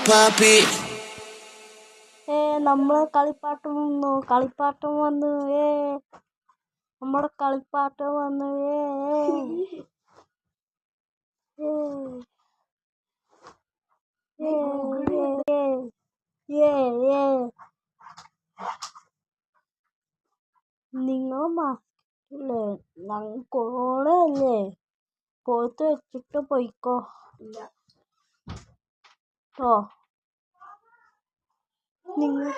papi. നമ്മളെ കളിപ്പാട്ടം വന്നു നമ്മുടെ കളിപ്പാട്ടം വന്നു നിങ്ങൾ മാസ്കില്ലേ കൊറോണ അല്ലേ പുറത്ത് വെച്ചിട്ട് പോയിക്കോ നിങ്ങൾ